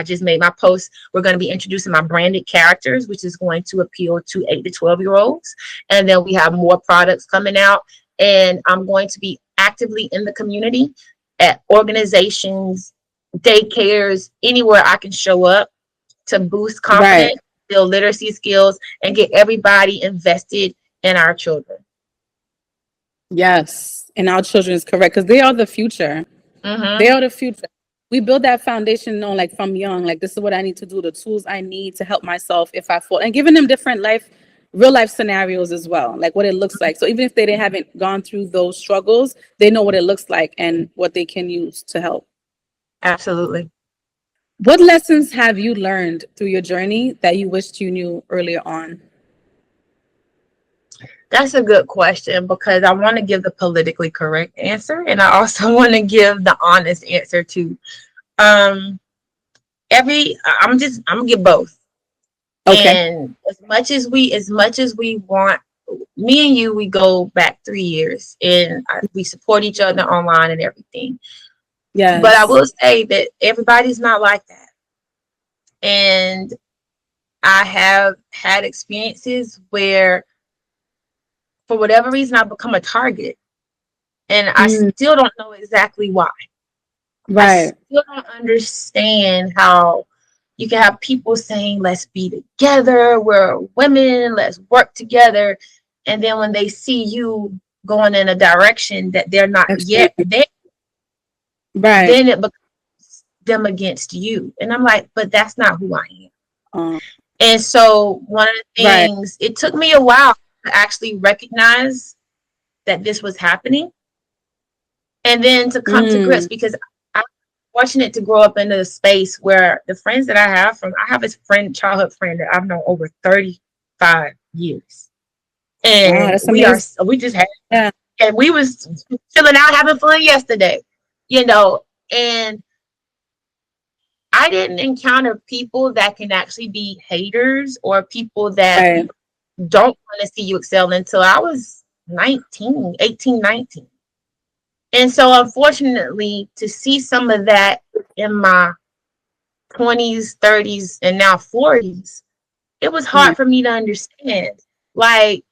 just made my post. We're going to be introducing my branded characters, which is going to appeal to 8 to 12-year-olds. And then we have more products coming out. And I'm going to be actively in the community at organizations, daycares, anywhere I can show up to boost Right. confidence, build literacy skills, and get everybody invested in our children. Yes. And our children is correct because they are the future. They Mm-hmm. are the future. We build that foundation on like from young, like this is what I need to do, the tools I need to help myself if I fall, and giving them different real life scenarios as well, like what it looks like. So even if they haven't gone through those struggles, they know what it looks like and what they can use to help. Absolutely. What lessons have you learned through your journey that you wished you knew earlier on? That's a good question because I want to give the politically correct answer and I also want to give the honest answer too. Um, I'm gonna give both. Okay. And as much as we want, me and you, we go back 3 years and we support each other online and everything. But I Yes. will say that everybody's not like that. And I have had experiences where, for whatever reason, I've become a target. And I Mm, still don't know exactly why. I right. still don't understand how you can have people saying, let's be together, we're women, let's work together. And then when they see you going in a direction that they're not yet Absolutely. there, Right. then it becomes them against you. And I'm like, but that's not who I am. Um, And so one of the right. things, it took me a while to actually recognize that this was happening and then to come to grips Mm, because I'm fortunate to grow up in a space where the friends that I have this friend, childhood friend that I've known over 35 years. wow, And that's amazing. we just had, Yeah. and we was chilling out having fun yesterday, you know, and I didn't encounter people that can actually be haters or people that Right. don't want to see you excel until I was 19, 18, 19. And so, unfortunately, to see some of that in my 20s, 30s, and now 40s, it was Mm, hard for me to understand. Like,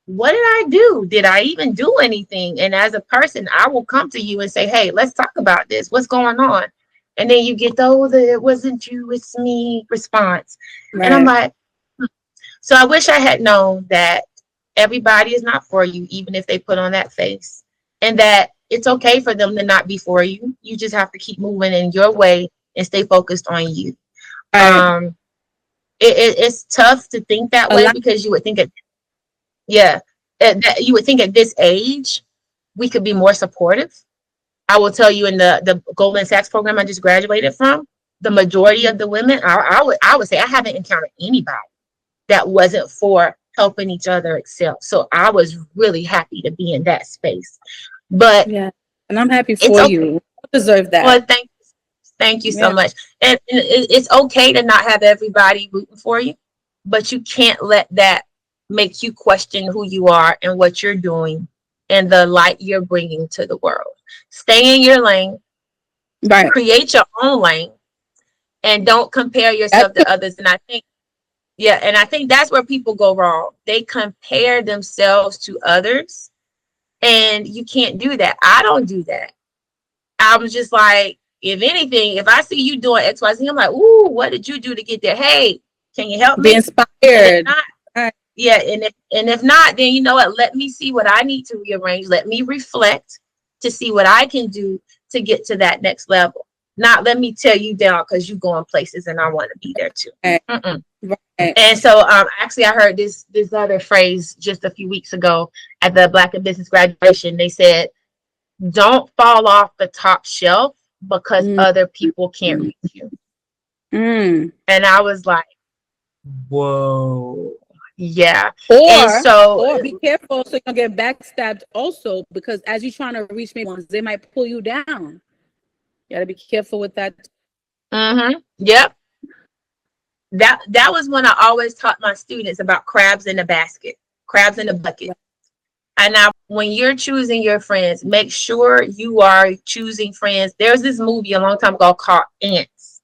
what did I do? Did I even do anything? And as a person, I will come to you and say, hey, let's talk about this. What's going on? And then you get the, oh, it wasn't you, it's me response. And I'm right. like, So I wish I had known that everybody is not for you, even if they put on that face, and that it's okay for them to not be for you. You just have to keep moving in your way and stay focused on you. Right. Um, it's tough to think that A way lot. because you would think yeah, that you would think at this age we could be more supportive. I will tell you, in the Goldman Sachs program I just graduated from, the majority of the women, I would say I haven't encountered anybody that wasn't for helping each other excel. So I was really happy to be in that space. But Yeah. And I'm happy it's for okay. you. You deserve Well, that. thank you so Yeah. much. And it's okay to not have everybody rooting for you, but you can't let that make you question who you are and what you're doing and the light you're bringing to the world. Stay in your lane, Right. create your own lane, and don't compare That's yourself to others. And I think, yeah, and I think that's where people go wrong. They compare themselves to others, and you can't do that. I don't do that. I was just like, if anything, if I see you doing XYZ, I'm like, ooh, what did you do to get there? Hey, can you help be me? And if inspired. not, Right. yeah, and if not, then you know what? Let me see what I need to rearrange. Let me reflect to see what I can do to get to that next level. Not let me tear you down because you're going places and I want to be there too. Right. Mm-mm. Right. And so, actually, I heard this other phrase just a few weeks ago at the Black and Business graduation. They said, "Don't fall off the top shelf because Mm, other people can't mm, reach you." mm. And I was like, "Whoa, yeah." And Or so, or be careful so you don't get backstabbed also, because as you're trying to reach maybe ones, they might pull you down. You gotta be careful with that. yep, that was when I always taught my students about crabs in the basket, crabs in the bucket. And now, when you're choosing your friends, make sure you are choosing friends. There's this movie a long time ago called Ants,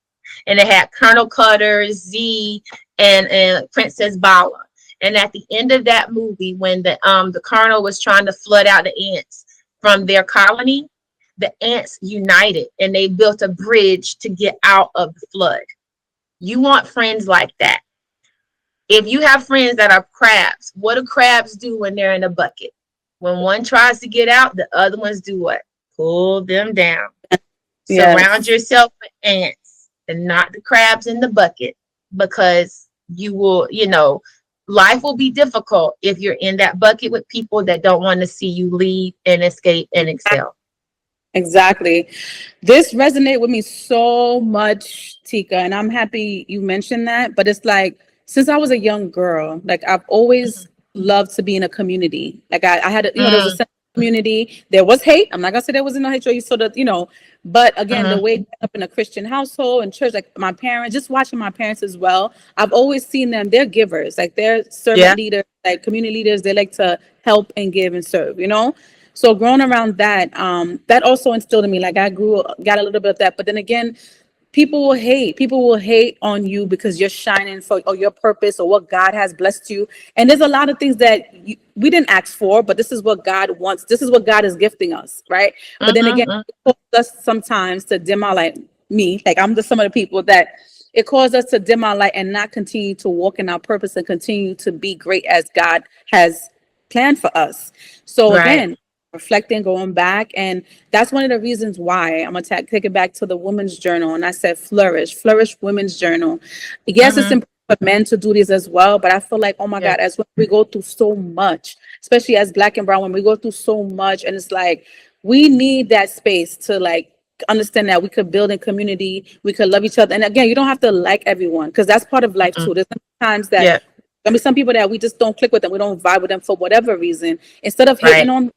and it had Colonel Cutter, Z, and Princess Bala. And at the end of that movie, when the colonel was trying to flood out the ants from their colony, the ants united and they built a bridge to get out of the flood. You want friends like that. If you have friends that are crabs, what do crabs do when they're in a bucket? When one tries to get out, the other ones do what? Pull them down. Surround Yes. yourself with ants and not the crabs in the bucket, because you will, life will be difficult if you're in that bucket with people that don't want to see you leave and escape and excel. Exactly. This resonated with me so much, Tika, and I'm happy you mentioned that. But it's like, since I was a young girl, like I've always loved to be in a community. Like I had, there was a Mm, sense of community. There was hate. I'm not gonna say there wasn't no hate. You sort of, but again, the mm, way up in a Christian household and church, like my parents, just watching my parents as well, I've always seen them. They're givers, like they're servant yeah, leaders, like community leaders. They like to help and give and serve. So growing around that, that also instilled in me. Like got a little bit of that. But then again, people will hate. People will hate on you because you're shining for or your purpose or what God has blessed you. And there's a lot of things that we didn't ask for, but this is what God wants. This is what God is gifting us, right? But then again, mm, it causes us sometimes to dim our light. Me, like I'm just some of the people that it caused us to dim our light and not continue to walk in our purpose and continue to be great as God has planned for us. So right. again, reflecting, going back. And that's one of the reasons why I'm going to take it back to the women's journal. And I said, Flourish Women's Journal. Yes, it's Mm-hmm. important for men to do this as well. But I feel like, oh my Yeah, God, as we go through so much, especially as Black and brown women, we go through so much. And it's like, we need that space to like, understand that we could build in community, we could love each other. And again, you don't have to like everyone because that's part of life mm, too. There's times that yeah, some people that we just don't click with them, we don't vibe with them for whatever reason. Instead of hating right, on,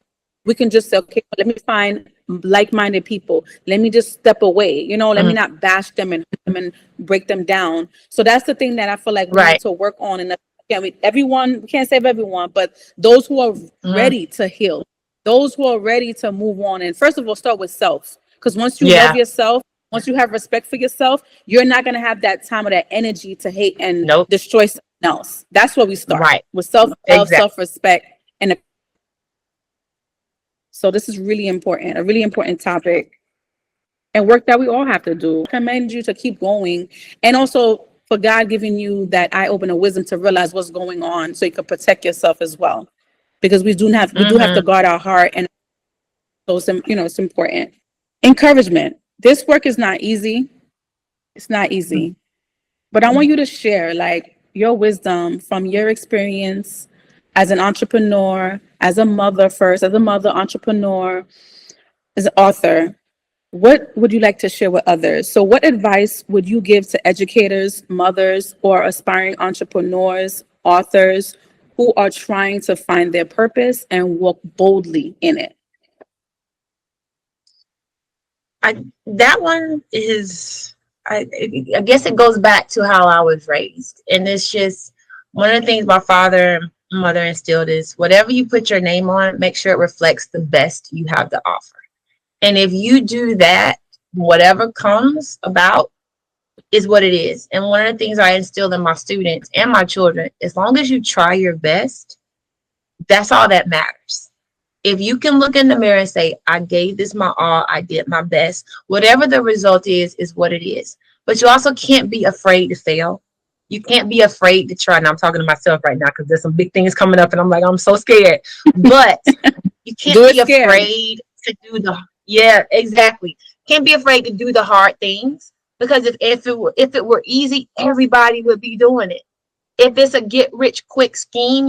we can just say, okay, let me find like-minded people. Let me just step away. Let me mm, not bash them and hurt them and break them down. So that's the thing that I feel like we need right, to work on. And again, we can't save everyone, but those who are mm, ready to heal, those who are ready to move on, and first of all, start with self. Because once you love yeah, yourself, once you have respect for yourself, you're not going to have that time or that energy to hate and nope, destroy someone else. That's where we start right, with self-love, exactly, self-respect, and so this is really important, a really important topic and work that we all have to do. I recommend you to keep going. And also for God giving you that eye opener wisdom to realize what's going on so you can protect yourself as well. Because we do have to guard our heart, and so it's important. Encouragement. This work is not easy. It's not easy. But I want you to share like your wisdom from your experience as an entrepreneur, as a mother first, as a mother entrepreneur, as an author. What would you like to share with others? So what advice would you give to educators, mothers, or aspiring entrepreneurs, authors who are trying to find their purpose and walk boldly in it? That one is, I guess it goes back to how I was raised. And it's just one of the things my father and mother instilled is whatever you put your name on, make sure it reflects the best you have to offer. And if you do that, whatever comes about is what it is. And one of the things I instill in my students and my children, as long as you try your best, that's all that matters. If you can look in the mirror and say, I gave this my all, I did my best, whatever the result is what it is. But you also can't be afraid to fail. You can't be afraid to try. Now I'm talking to myself right now because there's some big things coming up and I'm like, I'm so scared. But you can't be afraid to do yeah, exactly. Can't be afraid to do the hard things, because if it were easy, everybody would be doing it. If it's a get rich quick scheme,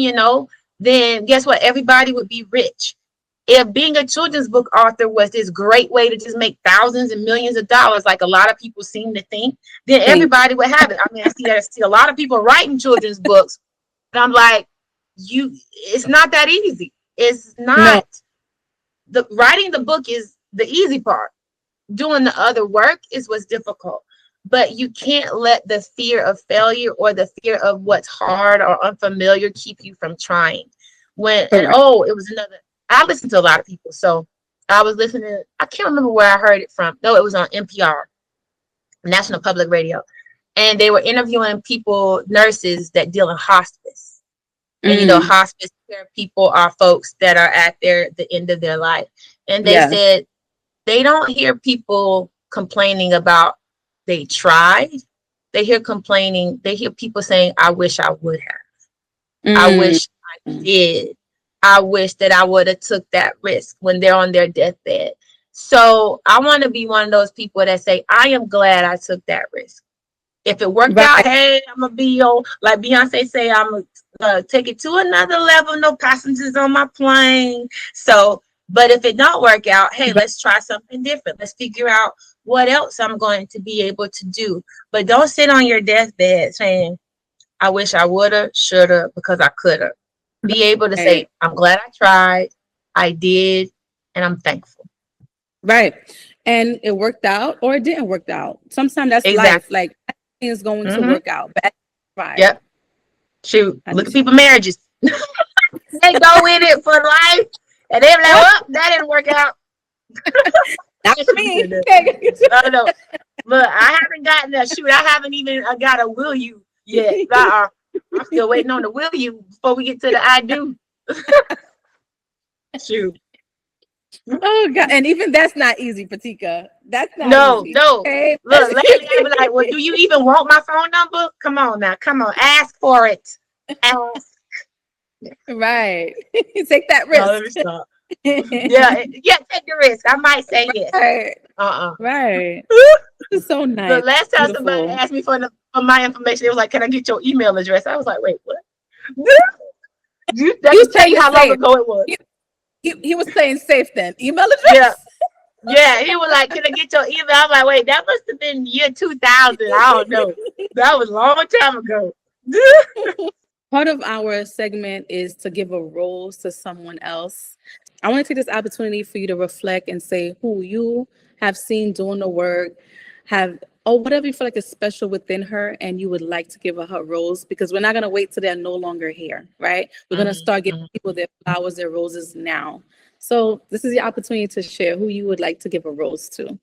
then guess what? Everybody would be rich. If being a children's book author was this great way to just make thousands and millions of dollars, like a lot of people seem to think, then everybody would have it. I mean, I see a lot of people writing children's books, and I'm like, it's not that easy. It's not. The writing the book is the easy part. Doing the other work is what's difficult. But you can't let the fear of failure or the fear of what's hard or unfamiliar keep you from trying. It was another. I listen to a lot of people. So I was listening. I can't remember where I heard it from. No, it was on NPR, National Public Radio. And they were interviewing nurses that deal in hospice. And, hospice care people are folks that are at the end of their life. And they said they don't hear people complaining about they tried. They hear people saying, I wish I would have. I wish I did. I wish that I would have took that risk when they're on their deathbed. So I want to be one of those people that say, I am glad I took that risk. If it worked out, hey, I'm going to be like Beyonce say, I'm going to take it to another level. No passengers on my plane. So, but if it don't work out, hey, let's try something different. Let's figure out what else I'm going to be able to do. But don't sit on your deathbed saying, I wish I woulda, shoulda, because I coulda. Be able to say, I'm glad I tried, I did, and I'm thankful. Right. And it worked out or it didn't work out. Sometimes that's life. Like, everything is going to work out. Right. Yep. Shoot, look at people's marriages. They go in it for life, and they're like, oh, that didn't work out. That's me. I don't know. Look, I haven't gotten that. Shoot, I haven't even got a will you yet. I'm still waiting on the will you before we get to the I do. Shoot. Oh God, and even that's not easy, PeTika. That's not easy. No. Okay? Look, lately I was like, well, do you even want my phone number? Come on now, ask for it. Ask. Right. Take that risk. No, let me stop. yeah, take the risk. I might say yes. Right. This is so nice. The last time somebody asked me for my information, it was like, can I get your email address? I was like, wait, what? That tell you how long ago it was. He was playing safe then. Email address? Yeah, he was like, can I get your email? I'm like, wait, that must have been year 2000. I don't know. That was a long time ago. Part of our segment is to give a rose to someone else. I want to take this opportunity for you to reflect and say who you have seen doing the work, whatever you feel like is special within her, and you would like to give her rose, because we're not going to wait till they're no longer here, right? We're going to start giving people their flowers, their roses now. So this is your opportunity to share who you would like to give a rose to.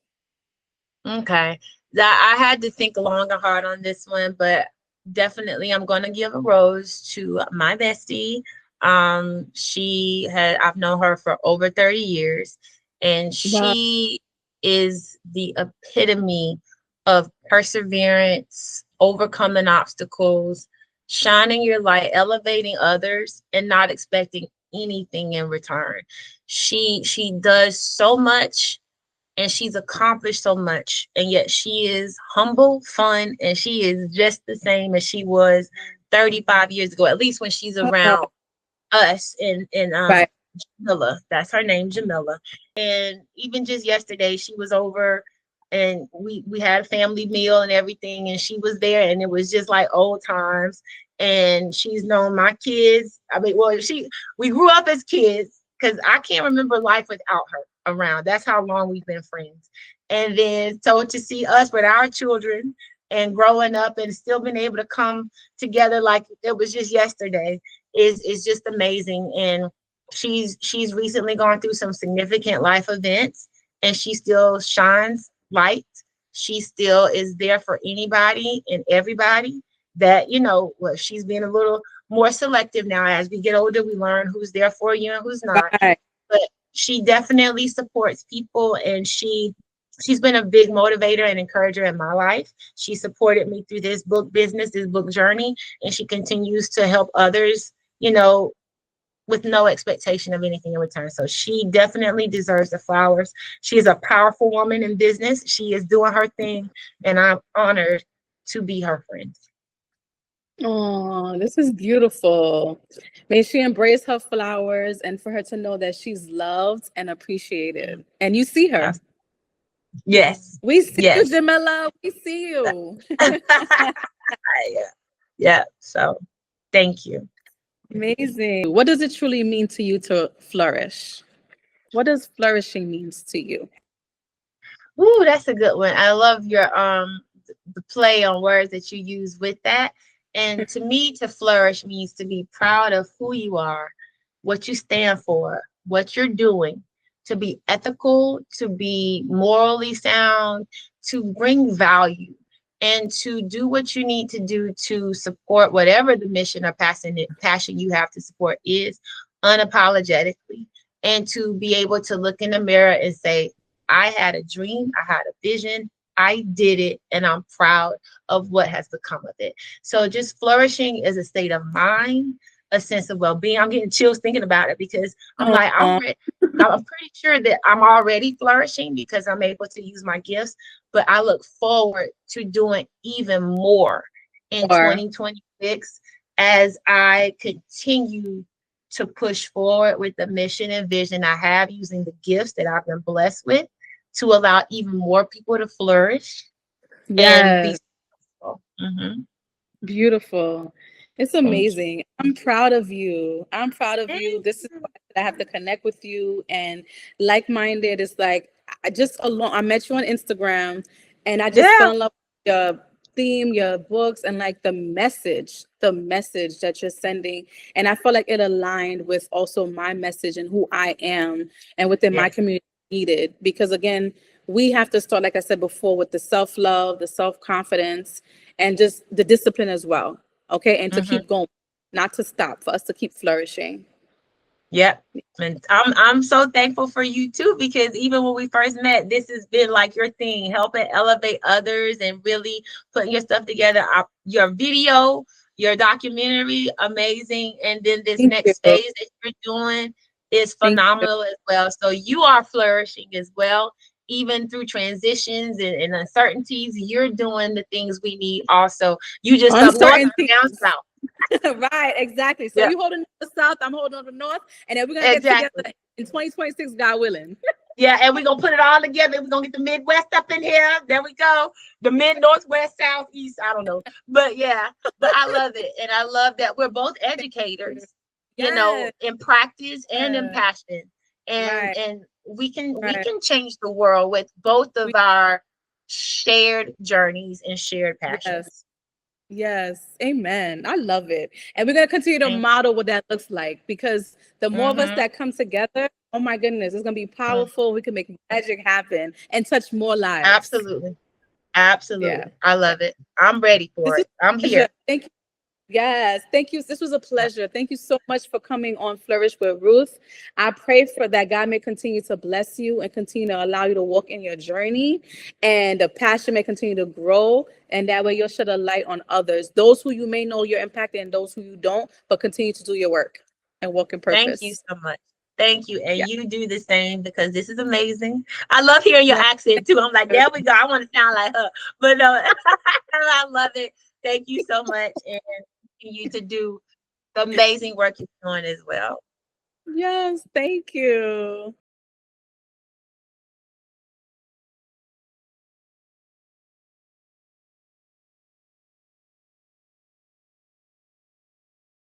Okay. I had to think long and hard on this one, but definitely I'm going to give a rose to my bestie. I've known her for over 30 years, and she is the epitome of perseverance, overcoming obstacles, shining your light, elevating others, and not expecting anything in return. She does so much and she's accomplished so much, and yet she is humble, fun, and she is just the same as she was 35 years ago, at least when she's Oh, around us. And right. Jamila, that's her name, Jamila. And even just yesterday, she was over and we had a family meal and everything, and she was there, and it was just like old times. And she's known my kids. I mean, well, we grew up as kids because I can't remember life without her around. That's how long we've been friends. And then so to see us with our children and growing up and still being able to come together like it was just yesterday is just amazing. And she's recently gone through some significant life events, and she still shines light. She still is there for anybody and everybody. That, well, she's being a little more selective now. As we get older, we learn who's there for you and who's not. Right. But she definitely supports people, and she's been a big motivator and encourager in my life. She supported me through this book business, this book journey, and she continues to help others, with no expectation of anything in return. So she definitely deserves the flowers. She is a powerful woman in business. She is doing her thing, and I'm honored to be her friend. Oh, this is beautiful. May she embrace her flowers and for her to know that she's loved and appreciated. And you see her. Yes. We see you, Yes. Jamila. We see you. Yeah. So thank you. Amazing. What does it truly mean to you to flourish? What does flourishing means to you? Ooh, that's a good one. I love your the play on words that you use with that. And to me, to flourish means to be proud of who you are, what you stand for, what you're doing, to be ethical, to be morally sound, to bring value, and to do what you need to do to support whatever the mission or passion you have to support is unapologetically, and to be able to look in the mirror and say, I had a dream, I had a vision, I did it, and I'm proud of what has become of it. So just flourishing is a state of mind, a sense of well-being. I'm getting chills thinking about it because I'm like, I'm pretty sure that I'm already flourishing because I'm able to use my gifts, but I look forward to doing even more in 2026 as I continue to push forward with the mission and vision I have, using the gifts that I've been blessed with to allow even more people to flourish and be successful. Mm-hmm. Beautiful. It's Thank you. amazing. I'm proud of you. I'm proud of you. This is why I have to connect with you and like-minded. It's like I met you on Instagram and I just Yeah. fell in love with your theme, your books, and like the message that you're sending. And I feel like it aligned with also my message and who I am and within my Yes. community needed. Because again, we have to start, like I said before, with the self-love, the self-confidence, and just the discipline as well. Okay. And to Mm-hmm. keep going, not to stop, for us to keep flourishing. Yep. And I'm so thankful for you too, because even when we first met, this has been like your thing, helping elevate others and really putting your stuff together. Your video, your documentary, amazing. And then this Thank you. next phase that you're doing is Thank you. phenomenal as well. So you are flourishing as well, even through transitions and uncertainties. You're doing the things we need also. You just up north, I'm Uncertainty. down south. Right, exactly. So Yeah, you holding the south, I'm holding on the north, and then we're gonna get exactly. together in 2026, God willing. Yeah, and we're gonna put it all together. We're gonna get the Midwest up in here. There we go. The mid, northwest, southeast. I don't know. But yeah, but I love it. And I love that we're both educators, Yes. in practice and in passion. And Right. and we Right. can change the world with both of We, our shared journeys and shared yes. passions. Yes. Amen. I love it. And we're gonna continue to Thank model what that looks like, because the you. more of us that come together, oh my goodness, it's gonna be powerful. We can make magic happen and touch more lives. Absolutely. Yeah. Absolutely. I love it. I'm ready This for is it. I'm a pleasure. here. Thank you. Yes, thank you. This was a pleasure. Thank you so much for coming on Flourish with Ruth. I pray for that God may continue to bless you and continue to allow you to walk in your journey, and the passion may continue to grow, and that way you'll shed a light on others, those who you may know you're impacting and those who you don't, but continue to do your work and walk in Thank you purpose. so much. Thank you. And Yeah. you do the same because this is amazing. I love hearing your accent too. I'm like, there we go. I want to sound like her. But no, I love it. Thank you so much. And you to do the amazing work you're doing as well. Yes, thank you.